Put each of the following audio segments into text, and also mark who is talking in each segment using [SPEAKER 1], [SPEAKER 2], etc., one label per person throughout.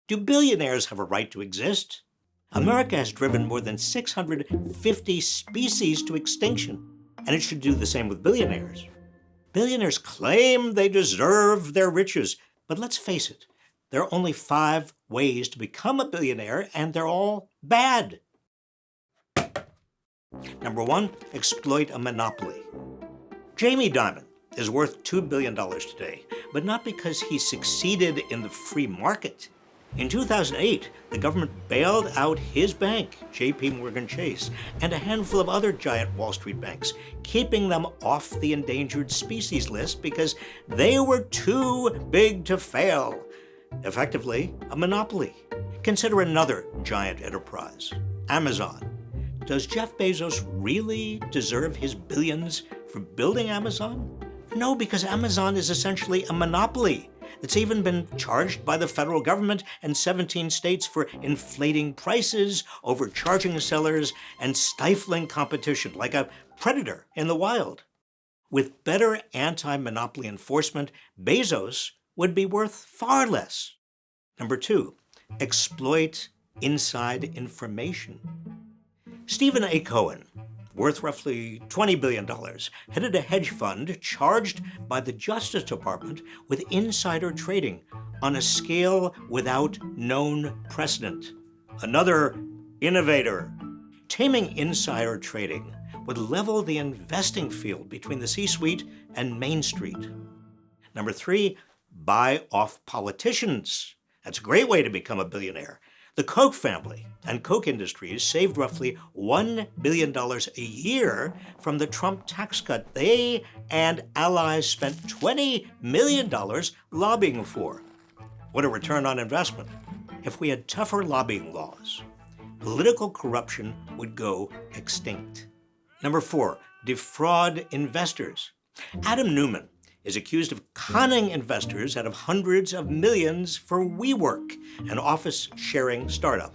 [SPEAKER 1] Do billionaires have a right to exist? America has driven more than 650 species to extinction, and it should do the same with billionaires. Billionaires claim they deserve their riches, but let's face it, there are only 5 ways to become a billionaire, and they're all bad. Number 1, exploit a monopoly. Jamie Dimon is worth $2 billion today, but not because he succeeded in the free market. In 2008, the government bailed out his bank, JP Morgan Chase, and a handful of other giant Wall Street banks, keeping them off the endangered species list because they were too big to fail. Effectively, a monopoly. Consider another giant enterprise, Amazon. Does Jeff Bezos really deserve his billions for building Amazon? No, because Amazon is essentially a monopoly. It's even been charged by the federal government and 17 states for inflating prices, overcharging sellers, and stifling competition like a predator in the wild. With better anti-monopoly enforcement, Bezos would be worth far less. Number 2, exploit inside information. Stephen A. Cohen, worth roughly $20 billion, headed a hedge fund charged by the Justice Department with insider trading on a scale without known precedent. Another innovator. Taming insider trading would level the investing field between the C-suite and Main Street. Number 3, buy off politicians. That's a great way to become a billionaire. The Koch family and Koch Industries saved roughly $1 billion a year from the Trump tax cut they and allies spent $20 million lobbying for. What a return on investment. If we had tougher lobbying laws, political corruption would go extinct. Number 4, defraud investors. Adam Neumann is accused of conning investors out of hundreds of millions for WeWork, an office-sharing startup.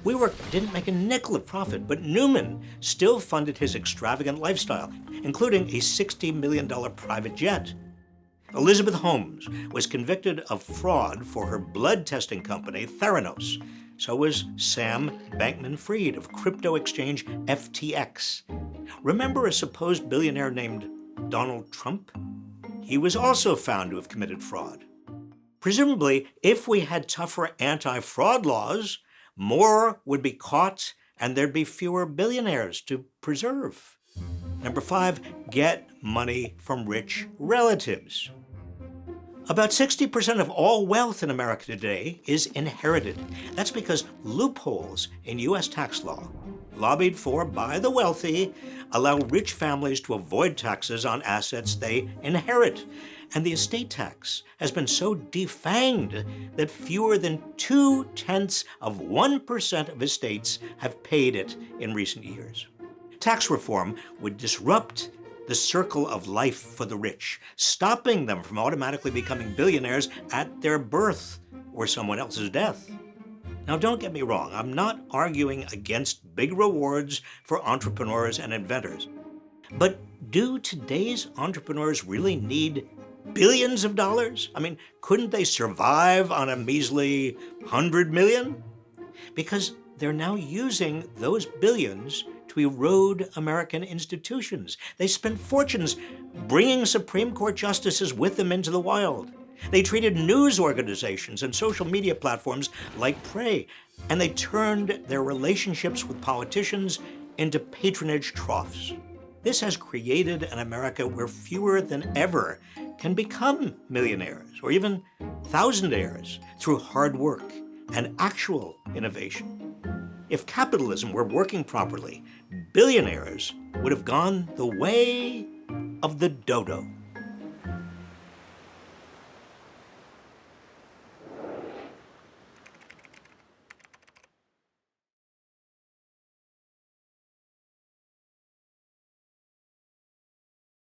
[SPEAKER 1] WeWork didn't make a nickel of profit, but Neumann still funded his extravagant lifestyle, including a $60 million private jet. Elizabeth Holmes was convicted of fraud for her blood testing company, Theranos. So was Sam Bankman-Fried of crypto exchange FTX. Remember a supposed billionaire named Donald Trump? He was also found to have committed fraud. Presumably, if we had tougher anti-fraud laws, more would be caught and there'd be fewer billionaires to preserve. Number 5, get money from rich relatives. About 60% of all wealth in America today is inherited. That's because loopholes in U.S. tax law, lobbied for by the wealthy, allow rich families to avoid taxes on assets they inherit. And the estate tax has been so defanged that fewer than 0.2% of estates have paid it in recent years. Tax reform would disrupt the circle of life for the rich, stopping them from automatically becoming billionaires at their birth or someone else's death. Now, don't get me wrong, I'm not arguing against big rewards for entrepreneurs and inventors. But do today's entrepreneurs really need billions of dollars? I mean, couldn't they survive on a measly 100 million? Because they're now using those billions to erode American institutions. They spent fortunes bringing Supreme Court justices with them into the wild. They treated news organizations and social media platforms like prey, and they turned their relationships with politicians into patronage troughs. This has created an America where fewer than ever can become millionaires or even thousandaires through hard work and actual innovation. If capitalism were working properly, billionaires would have gone the way of the dodo.